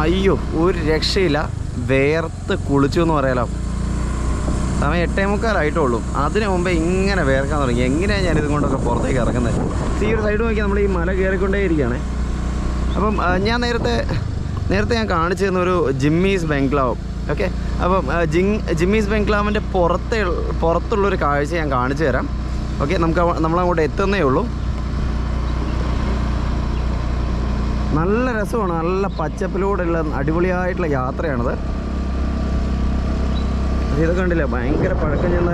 അയ്യോ ഒരു രക്ഷയില്ല, വേർത്ത് കുളിച്ചു എന്ന് പറയാലോ. സമയം 8:45 അതിന് മുമ്പേ ഇങ്ങനെ വേർക്കാൻ തുടങ്ങി. എങ്ങനെയാണ് ഞാനിത് കൊണ്ടൊക്കെ പുറത്തേക്ക് ഇറങ്ങുന്നത്? ഈ ഒരു സൈഡ് നോക്കിയാൽ നമ്മൾ ഈ മല കയറിക്കൊണ്ടേ ഇരിക്കുകയാണ്. അപ്പം ഞാൻ നേരത്തെ ഞാൻ കാണിച്ചു തന്നൊരു ജിമ്മീസ് ബംഗ്ലാവ്. ഓക്കെ, അപ്പം ജിമ്മീസ് ബംഗ്ലാവിൻ്റെ പുറത്തുള്ളൊരു കാഴ്ച ഞാൻ കാണിച്ചു തരാം. ഓക്കെ, നമ്മളങ്ങോട്ട് എത്തുന്നേ ഉള്ളൂ. നല്ല രസമാണ്, നല്ല പച്ചപ്പിലൂടെയുള്ള അടിപൊളിയായിട്ടുള്ള യാത്രയാണത്. ഇതൊക്കെ കണ്ടില്ല, ഭയങ്കര പഴക്കം ചെന്ന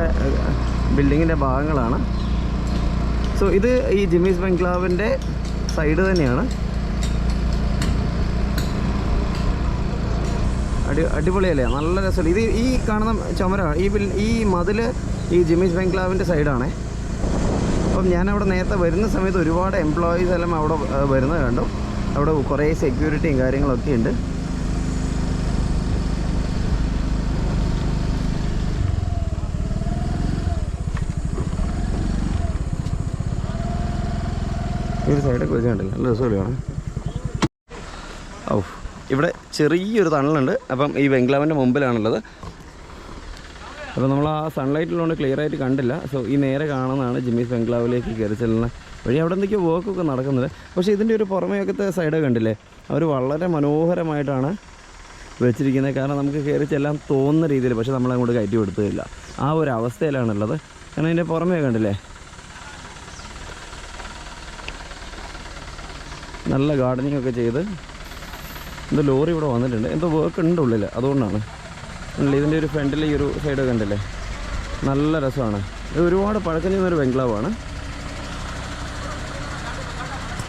ബിൽഡിങ്ങിൻ്റെ ഭാഗങ്ങളാണ്. സോ ഇത് ഈ ജിമ്മീസ് ബംഗ്ലാവിൻ്റെ സൈഡ് തന്നെയാണ്. അടിപൊളിയല്ലേ, നല്ല രസമല്ലേ. ഇത് ഈ കാണുന്ന ചുമരാണ്, ഈ മതിൽ ഈ ജിമ്മീസ് ബംഗ്ലാവിൻ്റെ സൈഡാണ്. അപ്പം ഞാനവിടെ നേരത്തെ വരുന്ന സമയത്ത് ഒരുപാട് എംപ്ലോയീസ് എല്ലാം അവിടെ വരുന്നത് കണ്ടു. അവിടെ കുറേ സെക്യൂരിറ്റിയും കാര്യങ്ങളൊക്കെ ഉണ്ട്. ഈ ഒരു സൈഡൊക്കെ വെച്ച് കണ്ടില്ല, നല്ല രസമാണ്. ഇവിടെ ചെറിയൊരു തണലുണ്ട്. അപ്പം ഈ ബംഗ്ലാവിൻ്റെ മുമ്പിലാണുള്ളത്. അപ്പോൾ നമ്മൾ ആ സൺലൈറ്റിലുകൊണ്ട് ക്ലിയർ ആയിട്ട് കണ്ടില്ല. സോ ഈ നേരെ കാണുന്നതാണ് ജിമ്മീസ് ബംഗ്ലാവിലേക്ക് കയറി ചെല്ലുന്ന വഴി. അവിടെ എന്തൊക്കെയോ വർക്കൊക്കെ നടക്കുന്നുണ്ട്. പക്ഷേ ഇതിൻ്റെ ഒരു പുറമേയൊക്കത്തെ സൈഡ് കണ്ടില്ലേ, അവർ വളരെ മനോഹരമായിട്ടാണ് വെച്ചിരിക്കുന്നത്. കാരണം നമുക്ക് കയറി ചെല്ലാൻ തോന്നുന്ന രീതിയിൽ, പക്ഷേ നമ്മളങ്ങോട്ട് കയറ്റി കൊടുത്തില്ല. ആ ഒരു അവസ്ഥയിലാണുള്ളത്. കാരണം ഇതിൻ്റെ പുറമേ കണ്ടില്ലേ, നല്ല ഗാർഡനിങ് ഒക്കെ ചെയ്ത്. എന്തോ ലോറി ഇവിടെ വന്നിട്ടുണ്ട്, എന്തോ വർക്ക് ഉണ്ട് ഉള്ളിൽ, അതുകൊണ്ടാണ്. ഇതിൻ്റെ ഒരു ഫ്രണ്ടിൽ ഈ ഒരു സൈഡൊക്കെ ഉണ്ടല്ലേ, നല്ല രസമാണ്. ഇത് ഒരുപാട് പഴക്കം ചെയ്യുന്നൊരു ബംഗ്ലാവാണ്.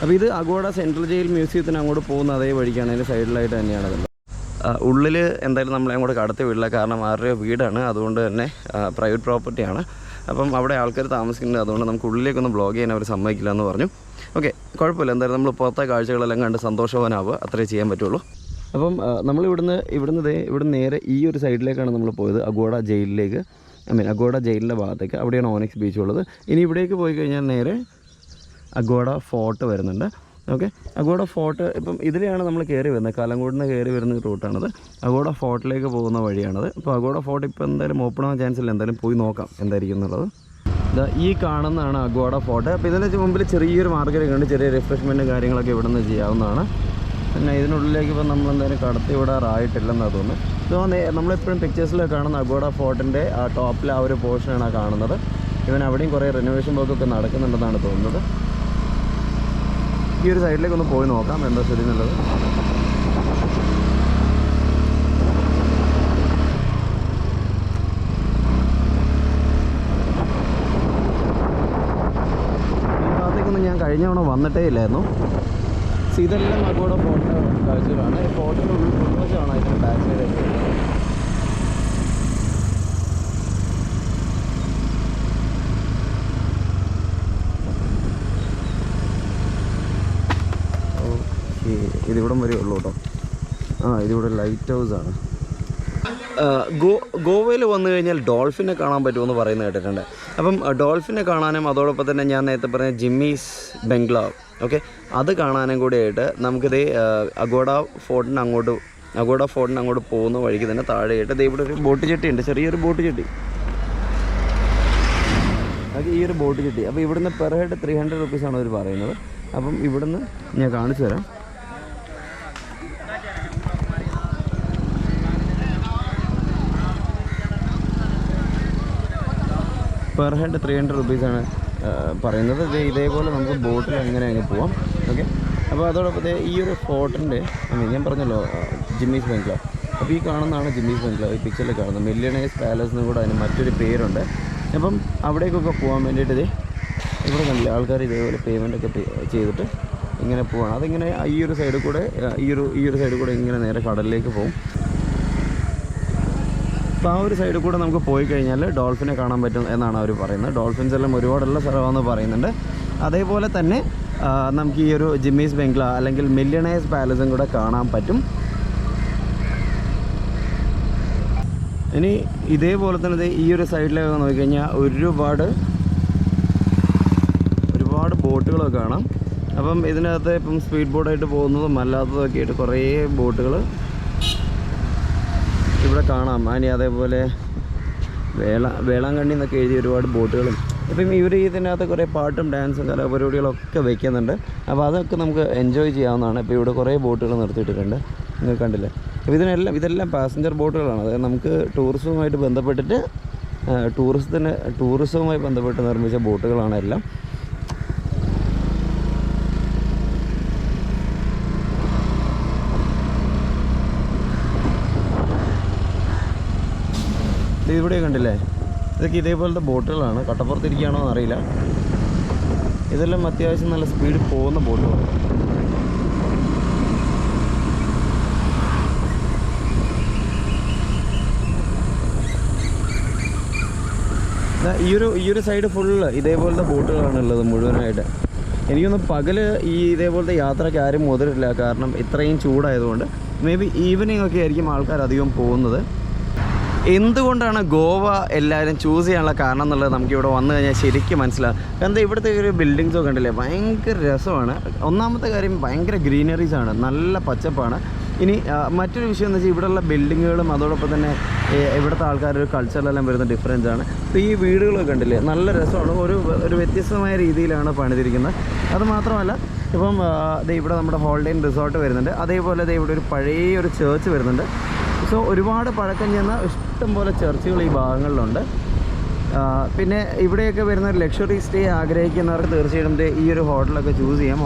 അപ്പോൾ ഇത് അഗോഡ സെൻട്രൽ ജയിൽ മ്യൂസിയത്തിന് അങ്ങോട്ട് പോകുന്ന അതേ വഴിക്കാണ്, അതിൻ്റെ സൈഡിലായിട്ട് തന്നെയാണ്. ഉള്ളിൽ എന്തായാലും നമ്മളെ അങ്ങോട്ട് കടത്തി വിടില്ല, കാരണം ആരുടെ വീടാണ്, അതുകൊണ്ട് തന്നെ പ്രൈവറ്റ് പ്രോപ്പർട്ടിയാണ്. അപ്പം അവിടെ ആൾക്കാർ താമസിക്കുന്നുണ്ട്, അതുകൊണ്ട് നമുക്ക് ഉള്ളിലേക്കൊന്നും ബ്ലോഗ് ചെയ്യാൻ അവർ സമ്മതിക്കില്ല എന്ന് പറഞ്ഞു. ഓക്കെ, കുഴപ്പമില്ല, എന്തായാലും നമ്മൾ പുറത്തെ കാഴ്ചകളെല്ലാം കണ്ട് സന്തോഷവാനാവുക, അത്രേ ചെയ്യാൻ പറ്റുള്ളൂ. അപ്പം നമ്മൾ ഇവിടുന്ന് നേരെ ഈ ഒരു സൈഡിലേക്കാണ് നമ്മൾ പോയത്, അഗോഡ ജയിലിലേക്ക്. അഗോഡ ജയിലിൻ്റെ ഭാഗത്തേക്ക്. അവിടെയാണ് ഓണിക്സ് ബീച്ച് ഉള്ളത്. ഇനി ഇവിടേക്ക് പോയി കഴിഞ്ഞാൽ നേരെ അഗോഡ ഫോർട്ട് വരുന്നുണ്ട്. ഓക്കെ, അഗോഡ ഫോർട്ട് ഇപ്പം ഇതിലെയാണ് നമ്മൾ കയറി വരുന്നത്, കാലങ്കോട് നിന്ന് കയറി വരുന്ന റൂട്ടാണത്. അഗോഡ ഫോർട്ടിലേക്ക് പോകുന്ന വഴിയാണത്. അപ്പോൾ അഗോഡ ഫോർട്ട് ഇപ്പോൾ എന്തായാലും ഓപ്പൺ ആവാൻ ചാൻസ് ഇല്ല, എന്തായാലും പോയി നോക്കാം എന്തായിരിക്കും എന്നുള്ളത്. ഈ കാണുന്നതാണ് അഗോഡ ഫോർട്ട്. അപ്പോൾ ഇതിന് മുമ്പിൽ ചെറിയൊരു മാർക്കറ്റൊക്കെ ഉണ്ട്, ചെറിയ റിഫ്രഷ്മെൻറ്റും കാര്യങ്ങളൊക്കെ ഇവിടെ നിന്ന് ചെയ്യാവുന്നതാണ്. പിന്നെ ഇതിനുള്ളിലേക്ക് ഇപ്പോൾ നമ്മളെന്തായാലും കടത്തി വിടാറായിട്ടില്ലെന്നാണ് തോന്നുന്നത്. നമ്മളെപ്പോഴും പിക്ചേഴ്സിൽ കാണുന്ന അഗോഡ ഫോർട്ടിൻ്റെ ആ ടോപ്പിൽ ആ ഒരു പോർഷനാണ് കാണുന്നത്. ഇവൻ അവിടെയും കുറേ റിനോവേഷൻ വർക്കൊക്കെ നടക്കുന്നുണ്ടെന്നാണ് തോന്നുന്നത്. ഈ ഒരു സൈഡിലേക്ക് ഒന്ന് പോയി നോക്കാം എന്താ ശരി എന്നുള്ളത്. ഈ ഭാഗത്തേക്കൊന്നും ഞാൻ കഴിഞ്ഞ തവണ വന്നിട്ടേ ഇല്ലായിരുന്നു. ഇതെല്ലാം അഗോഡ ഫോർട്ട് കാഴ്ചകളാണ്. ഈ ഫോർട്ടിൻ്റെ ഉൾവശമാണ് ഇതിൻ്റെ ബാക്ക് സൈഡായിട്ട്. ഇതിവിടം വരെ ഉള്ളൂ കേട്ടോ. ഇതിവിടെ ലൈറ്റ് ഹൗസാണ്. ഗോവയിൽ വന്നു കഴിഞ്ഞാൽ ഡോൾഫിനെ കാണാൻ പറ്റുമെന്ന് പറയുന്നത് കേട്ടിട്ടുണ്ട്. അപ്പം ഡോൾഫിനെ കാണാനും അതോടൊപ്പം തന്നെ ഞാൻ നേരത്തെ പറഞ്ഞ ജിമ്മീസ് ബംഗ്ലാവ്, ഓക്കെ, അത് കാണാനും കൂടിയായിട്ട് നമുക്കിത് അഗോഡ ഫോർട്ടിന് അങ്ങോട്ട് പോകുന്ന വഴിക്ക് തന്നെ താഴെയായിട്ട് ഇവിടെ ഒരു ബോട്ട് ചെട്ടി ഉണ്ട്, ചെറിയൊരു ബോട്ട് ചെട്ടി. അത് ഈ ഒരു ബോട്ട് ചെട്ടി. അപ്പോൾ ഇവിടുന്ന് പെർ ഹെഡ് 300 റുപ്പീസാണ് അവർ പറയുന്നത്. അപ്പം ഇവിടുന്ന് ഞാൻ കാണിച്ചു തരാം. പെർ ഹെഡ് 300 റുപ്പീസാണ് പറയുന്നത്. ഇതേപോലെ നമുക്ക് ബോട്ടിൽ അങ്ങനെ അങ്ങ് പോവാം. ഓക്കെ, അപ്പോൾ അതോടൊപ്പം ഈ ഒരു ഫോർട്ടിൻ്റെ ഞാൻ പറഞ്ഞല്ലോ ജിമ്മീസ് ബംഗ്ലാവ്. അപ്പോൾ ഈ കാണുന്നതാണ് ജിമ്മീസ് ബംഗ്ലാവ്. ഈ പിക്ചറിൽ കാണുന്നത് മില്യണേഴ്സ് പാലസ് എന്ന് കൂടെ അതിന് മറ്റൊരു പേരുണ്ട്. അപ്പം അവിടേക്കൊക്കെ പോകാൻ വേണ്ടിയിട്ട് ഇവിടെ കണ്ടില്ല ആൾക്കാർ ഇതേപോലെ പേയ്മെൻറ്റൊക്കെ ചെയ്തിട്ട് ഇങ്ങനെ പോവാണ്. അതിങ്ങനെ ഈ ഒരു സൈഡിൽ കൂടെ ഈ ഒരു സൈഡിൽ കൂടെ ഇങ്ങനെ നേരെ കടലിലേക്ക് പോകും. അപ്പോൾ ആ ഒരു സൈഡിൽ കൂടെ നമുക്ക് പോയി കഴിഞ്ഞാൽ ഡോൾഫിനെ കാണാൻ പറ്റും എന്നാണ് അവർ പറയുന്നത്. ഡോൾഫിൻസ് എല്ലാം ഒരുപാടുള്ള സ്ഥലമാണെന്ന് പറയുന്നുണ്ട്. അതേപോലെ തന്നെ നമുക്ക് ഈ ഒരു ജിമ്മീസ് ബംഗ്ലാവ് അല്ലെങ്കിൽ മില്യണേഴ്സ് പാലസും കൂടെ കാണാൻ പറ്റും. ഇനി ഇതേപോലെ തന്നെ ഈ ഒരു സൈഡിലേക്ക് നോക്കിക്കഴിഞ്ഞാൽ ഒരുപാട് ബോട്ടുകളൊക്കെ കാണാം. അപ്പം ഇതിനകത്ത് ഇപ്പം സ്പീഡ് ബോട്ടായിട്ട് പോകുന്നതും അല്ലാത്തതൊക്കെ ആയിട്ട് കുറേ ബോട്ടുകൾ ഇവിടെ കാണാം. ഇനി അതേപോലെ വേളാങ്കണ്ണി എന്നൊക്കെ എഴുതിയ ഒരുപാട് ബോട്ടുകളും. ഇപ്പം ഇവർ ഇതിനകത്ത് കുറേ പാട്ടും ഡാൻസും കലാപരിപാടികളൊക്കെ വയ്ക്കുന്നുണ്ട്. അപ്പോൾ അതൊക്കെ നമുക്ക് എൻജോയ് ചെയ്യാവുന്നതാണ്. ഇപ്പോൾ ഇവിടെ കുറേ ബോട്ടുകൾ നിർത്തിയിട്ടിട്ടുണ്ട്, നിങ്ങൾ കണ്ടില്ലേ. അപ്പോൾ ഇതെല്ലാം പാസഞ്ചർ ബോട്ടുകളാണ്. അതായത് നമുക്ക് ടൂറിസവുമായിട്ട് ബന്ധപ്പെട്ടിട്ട് ടൂറിസവുമായി ബന്ധപ്പെട്ട് നിർമ്മിച്ച ബോട്ടുകളാണ് എല്ലാം. ഇവിടെ കണ്ടില്ലേ, ഇതൊക്കെ ഇതേപോലത്തെ ബോട്ടുകളാണ്. കട്ടപ്പുറത്തിരിക്കുകയാണോ എന്നറിയില്ല. ഇതെല്ലാം അത്യാവശ്യം നല്ല സ്പീഡിൽ പോകുന്ന ബോട്ടുകളാണ്. ഈ ഒരു സൈഡ് ഫുള്ള് ഇതേപോലത്തെ ബോട്ടുകളാണുള്ളത് മുഴുവനായിട്ട്. എനിക്കൊന്ന് പകല് ഇതേപോലത്തെ യാത്രയ്ക്ക് ആരും മുതിരില്ല, കാരണം ഇത്രയും ചൂടായതുകൊണ്ട്. മേ ബി ഈവനിങ് ഒക്കെ ആയിരിക്കും ആൾക്കാർ അധികം പോകുന്നത്. എന്തുകൊണ്ടാണ് ഗോവ എല്ലാവരും ചൂസ് ചെയ്യാനുള്ള കാരണം എന്നുള്ളത് നമുക്കിവിടെ വന്നു കഴിഞ്ഞാൽ ശരിക്കും മനസ്സിലാവും. എന്താ ഇവിടുത്തെ ഒരു ബിൽഡിങ്സൊക്കെ ഉണ്ടല്ലേ, ഭയങ്കര രസമാണ്. ഒന്നാമത്തെ കാര്യം ഭയങ്കര ഗ്രീനറീസാണ്, നല്ല പച്ചപ്പാണ്. ഇനി മറ്റൊരു വിഷയം എന്ന് വെച്ചാൽ ഇവിടെയുള്ള ബിൽഡിങ്ങുകളും അതോടൊപ്പം തന്നെ ഇവിടുത്തെ ആൾക്കാരുടെ കളച്ചറിലെല്ലാം വരുന്ന ഡിഫറൻസാണ്. ഇപ്പോൾ ഈ വീടുകളൊക്കെ ഉണ്ടല്ലേ, നല്ല രസമാണ്. ഒരു വ്യത്യസ്തമായ രീതിയിലാണ് പണിതിരിക്കുന്നത്. അതുമാത്രമല്ല ഇപ്പം ഇവിടെ നമ്മുടെ ഹോളിഡേ റിസോർട്ട് വരുന്നുണ്ട്. അതേപോലെ ഇവിടെ ഒരു പഴയ ഒരു ചേർച്ച് വരുന്നുണ്ട്. സോ ഒരുപാട് പഴക്കം ചെന്ന ഇഷ്ടംപോലെ ചർച്ചുകൾ ഈ ഭാഗങ്ങളിലുണ്ട്. പിന്നെ ഇവിടെയൊക്കെ വരുന്ന ഒരു ലക്ഷറി സ്റ്റേ ആഗ്രഹിക്കുന്നവർക്ക് തീർച്ചയായിട്ടും ഈ ഒരു ഹോട്ടലൊക്കെ ചൂസ് ചെയ്യാം.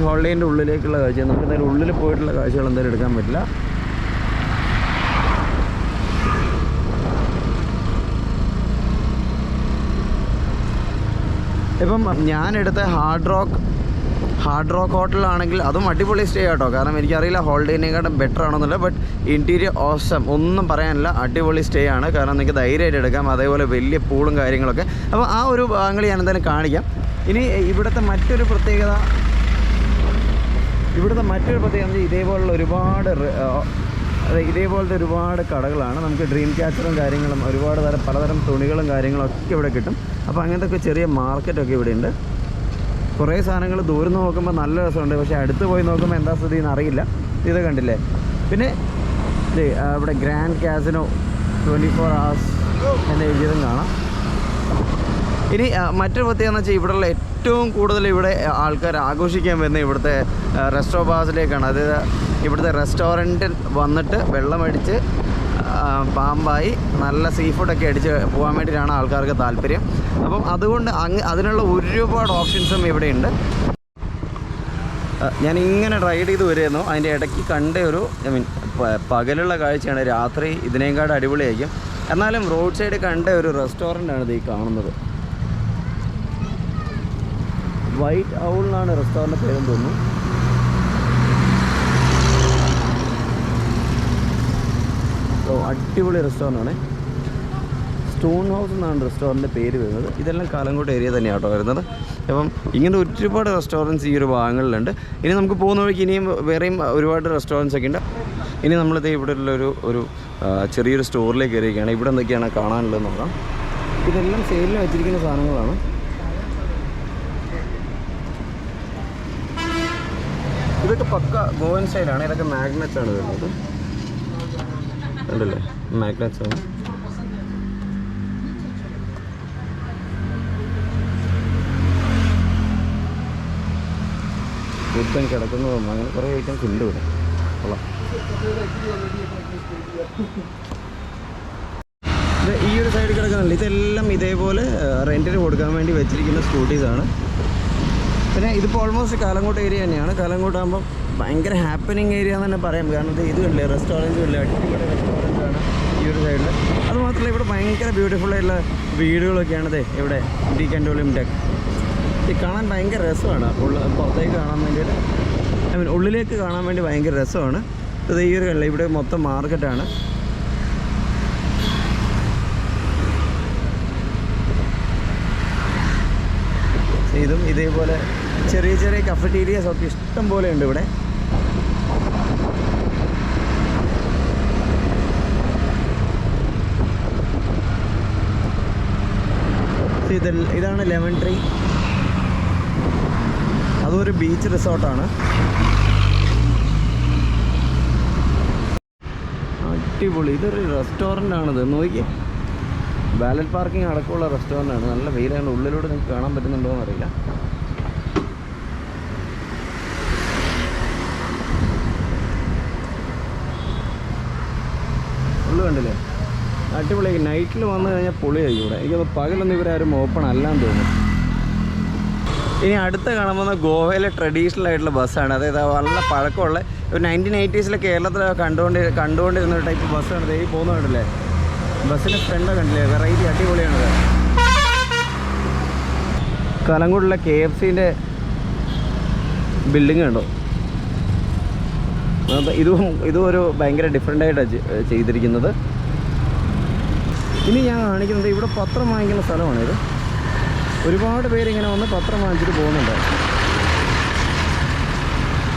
ഹോളിഡേൻ്റെ ഉള്ളിലേക്കുള്ള കാഴ്ച, നമുക്ക് എന്തായാലും ഉള്ളിൽ പോയിട്ടുള്ള കാഴ്ചകൾ എന്തായാലും എടുക്കാൻ പറ്റില്ല. ഇപ്പം ഞാനെടുത്ത ഹാർഡ് റോക്ക് ഹോട്ടലാണെങ്കിൽ അതും അടിപൊളി സ്റ്റേ ആട്ടോ. കാരണം എനിക്കറിയില്ല ഹോളിഡേനേക്കാട്ടും ബെറ്റർ ആണെന്നില്ല, ബട്ട് ഇൻറ്റീരിയർ ഓസം, ഒന്നും പറയാനില്ല, അടിപൊളി സ്റ്റേ ആണ്. കാരണം നിങ്ങൾക്ക് ധൈര്യമായിട്ട് എടുക്കാം. അതേപോലെ വലിയ പൂളും കാര്യങ്ങളൊക്കെ. അപ്പോൾ ആ ഒരു ഭാഗങ്ങൾ ഞാൻ എന്തായാലും കാണിക്കാം. ഇനി ഇവിടുത്തെ മറ്റൊരു പ്രത്യേകത ഇതേപോലത്തെ ഒരുപാട് കടകളാണ്. നമുക്ക് ഡ്രീം ക്യാച്ചറും കാര്യങ്ങളും പലതരം തുണികളും കാര്യങ്ങളൊക്കെ ഇവിടെ കിട്ടും. അപ്പോൾ അങ്ങനത്തെ ചെറിയ മാർക്കറ്റൊക്കെ ഇവിടെ ഉണ്ട്. കുറേ സാധനങ്ങൾ ദൂരം നോക്കുമ്പോൾ നല്ല രസമുണ്ട്, പക്ഷേ അടുത്ത് പോയി നോക്കുമ്പോൾ എന്താ സ്ഥിതി എന്നറിയില്ല. ഇത് കണ്ടില്ലേ. പിന്നെ ഇവിടെ ഗ്രാൻഡ് കാസിനോ 24 hours എന്ന എഴുതിയതും കാണാം. ഇനി മറ്റൊരു പ്രത്യേകത എന്ന് വെച്ചാൽ ഇവിടെയുള്ള ഏറ്റവും കൂടുതൽ ഇവിടെ ആൾക്കാർ ആഘോഷിക്കാൻ വരുന്നത് ഇവിടുത്തെ റെസ്റ്റോറൻറ്റിലേക്കാണ്. അതായത് ഇവിടുത്തെ റെസ്റ്റോറൻറ്റിൽ വന്നിട്ട് വെള്ളമടിച്ച് പാമ്പായി നല്ല സീ ഫുഡൊക്കെ അടിച്ച് പോകാൻ വേണ്ടിയിട്ടാണ് ആൾക്കാർക്ക് താല്പര്യം. അപ്പം അതുകൊണ്ട് അതിനുള്ള ഒരുപാട് ഓപ്ഷൻസും ഇവിടെയുണ്ട്. ഞാനിങ്ങനെ റൈഡ് ചെയ്ത് വരുമായിരുന്നു. അതിൻ്റെ ഇടയ്ക്ക് കണ്ട പകലുള്ള കാഴ്ചയാണ്. രാത്രി ഇതിനേക്കാട് അടിപൊളിയായിരിക്കും. എന്നാലും റോഡ് സൈഡ് കണ്ട ഒരു റെസ്റ്റോറൻ്റാണ് ഇത് ഈ കാണുന്നത്. വൈറ്റ് ഔൾ എന്നാണ് റെസ്റ്റോറൻറ്റ് പേരെന്ന് തോന്നുന്നു. അടിപൊളി റെസ്റ്റോറൻ്റാണ്. സ്റ്റോൺ ഹൗസ് എന്നാണ് റെസ്റ്റോറൻറ്റിൻ്റെ പേര് വരുന്നത്. ഇതെല്ലാം കാലങ്കോട്ട് ഏരിയ തന്നെയാണ് കേട്ടോ വരുന്നത്. അപ്പം ഇങ്ങനെ ഒരുപാട് റെസ്റ്റോറൻറ്റ്സ് ഈ ഒരു ഭാഗങ്ങളിലുണ്ട്. ഇനി നമുക്ക് പോകുന്ന വഴിക്ക് ഇനിയും വേറെയും ഒരുപാട് റെസ്റ്റോറൻറ്റ്സ് ഒക്കെ ഉണ്ട്. ഇനി നമ്മളിത് ഇവിടെ ഉള്ള ഒരു ചെറിയൊരു സ്റ്റോറിലേക്ക് കയറിയിരിക്കുകയാണ്. ഇവിടെ എന്തൊക്കെയാണ് കാണാനുള്ളത് നോക്കാം. ഇതെല്ലാം സെയിലിൽ വെച്ചിരിക്കുന്ന സാധനങ്ങളാണ്. ഇതൊക്കെ പക്ക ഗോവൻ സ്റ്റൈലാണ്. ഇതൊക്കെ മാഗ്നറ്റ്സ് ആണ് വരുന്നത്. ഉണ്ടല്ലേ, മാഗ്നറ്റ്സ് ആണ്. ബുദ്ധൻ കിടക്കുന്നതും അങ്ങനെ കുറേ ഐറ്റംസ് ഉണ്ട് ഇവിടെ. കൊള്ളാം. ഇത് ഈ ഒരു സൈഡിൽ കിടക്കുന്നില്ല. ഇതെല്ലാം ഇതേപോലെ റെൻറ്റിന് കൊടുക്കാൻ വേണ്ടി വെച്ചിരിക്കുന്ന സ്കൂട്ടീസാണ്. പിന്നെ ഇതിപ്പോൾ ഓൾമോസ്റ്റ് കാലങ്കോട്ട് ഏരിയ തന്നെയാണ്. കാലങ്കോട്ടാകുമ്പം ഭയങ്കര ഹാപ്പനിങ് ഏരിയ എന്ന് തന്നെ പറയാം. കാരണം ഇത് കണ്ടില്ലേ, റെസ്റ്റോറൻറ്റും ഇല്ല, അടിപൊളി റെസ്റ്റോറൻറ്റാണ് ഈ ഒരു സൈഡിൽ. അതുമാത്രമല്ല ഇവിടെ ഭയങ്കര ബ്യൂട്ടിഫുള്ളായിട്ടുള്ള വീടുകളൊക്കെയാണത്. ഇവിടെ ഡി കൻഡോളിയം ഡെക്ക് കാണാൻ ഭയങ്കര രസമാണ്. പുറത്തേക്ക് കാണാൻ വേണ്ടിയിട്ട് ഉള്ളിലേക്ക് കാണാൻ വേണ്ടി ഭയങ്കര രസമാണ്. ഇത് ഈ ഒരു കണ്ടില്ല, ഇവിടെ മൊത്തം മാർക്കറ്റാണ്. ഇതും ഇതേപോലെ ചെറിയ ചെറിയ കഫറ്റീരിയാസ് ഒക്കെ ഇഷ്ടം പോലെ ഉണ്ട് ഇവിടെ. ഇതാണ് ലെമൺ ട്രീ. അതൊരു ബീച്ച് റിസോർട്ടാണ്. അടിപൊളി. ഇതൊരു റെസ്റ്റോറൻ്റ് ആണിത്. നോക്കി, വാലറ്റ് പാർക്കിംഗ് അടക്കമുള്ള റെസ്റ്റോറൻ്റ് ആണ്. നല്ല വെയിലാണ്. ഉള്ളിലൂടെ നിങ്ങൾക്ക് കാണാൻ പറ്റുന്നുണ്ടോ എന്നറിയില്ല. ഉള്ളു കണ്ടില്ലേ, അടിപൊളി. നൈറ്റിൽ വന്നു കഴിഞ്ഞാൽ പൊളിയായിരിക്കും ഇവിടെ. എനിക്കത് പകലൊന്നും ഇവരാരും ഓപ്പൺ അല്ലാന്ന് തോന്നുന്നു. ഇനി അടുത്ത കാണുമ്പോൾ ഗോവയിലെ ട്രഡീഷണൽ ആയിട്ടുള്ള ബസ്സാണ്. അതായത് നല്ല പഴക്കമുള്ള ഒരു 1980s കേരളത്തിൽ കണ്ടുകൊണ്ടിരുന്ന ഒരു ടൈപ്പ് ബസ്സാണ്. ദേ പോകുന്നത് കണ്ടില്ലേ, ബസ്സിൻ്റെ ഫ്രണ്ട് കണ്ടില്ലേ, വെറൈറ്റി അടിപൊളിയാണത്. കലങ്കൂട്ടിലെ KFCൻ്റെ ബിൽഡിങ് കണ്ടോ? ഇതും ഒരു ഭയങ്കര ഡിഫറെൻ്റായിട്ടാണ് ചെയ്തിരിക്കുന്നത്. ഇനി ഞാൻ കാണിക്കുന്നത് ഇവിടെ പത്രം വാങ്ങിക്കുന്ന സ്ഥലമാണിത്. ഒരുപാട് പേരിങ്ങനെ വന്ന് പത്രം വാങ്ങിച്ചിട്ട് പോകുന്നുണ്ട്.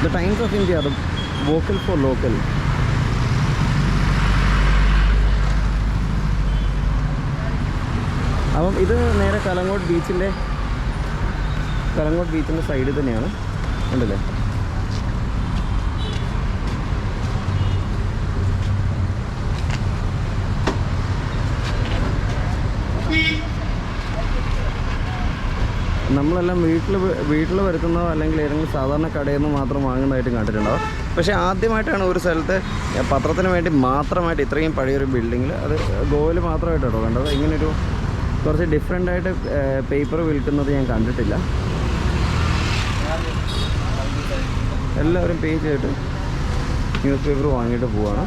ദ ടൈംസ് ഓഫ് ഇന്ത്യ, അത് വോക്കൽ ഫോർ ലോക്കൽ. അപ്പം ഇത് നേരെ കലങ്ങോട്ട് ബീച്ചിൻ്റെ സൈഡിൽ തന്നെയാണ്. ഉണ്ടല്ലേ, നമ്മളെല്ലാം വീട്ടിൽ വരുത്തുന്നതോ അല്ലെങ്കിൽ ഏതെങ്കിലും സാധാരണ കടയിൽ നിന്ന് മാത്രം വാങ്ങുന്നതായിട്ട് കണ്ടിട്ടുണ്ടാവും. പക്ഷേ ആദ്യമായിട്ടാണ് ഒരു സ്ഥലത്ത് പത്രത്തിന് വേണ്ടി മാത്രമായിട്ട് ഇത്രയും പഴയൊരു ബിൽഡിങ്ങിൽ, അത് ഗോവയിൽ മാത്രമായിട്ടോ കണ്ടത്. ഇങ്ങനൊരു കുറച്ച് ഡിഫറെൻ്റായിട്ട് പേപ്പർ വിൽക്കുന്നത് ഞാൻ കണ്ടിട്ടില്ല. എല്ലാവരും പേ ചെയ്തിട്ട് ന്യൂസ് പേപ്പർ വാങ്ങിയിട്ട് പോവാണ്.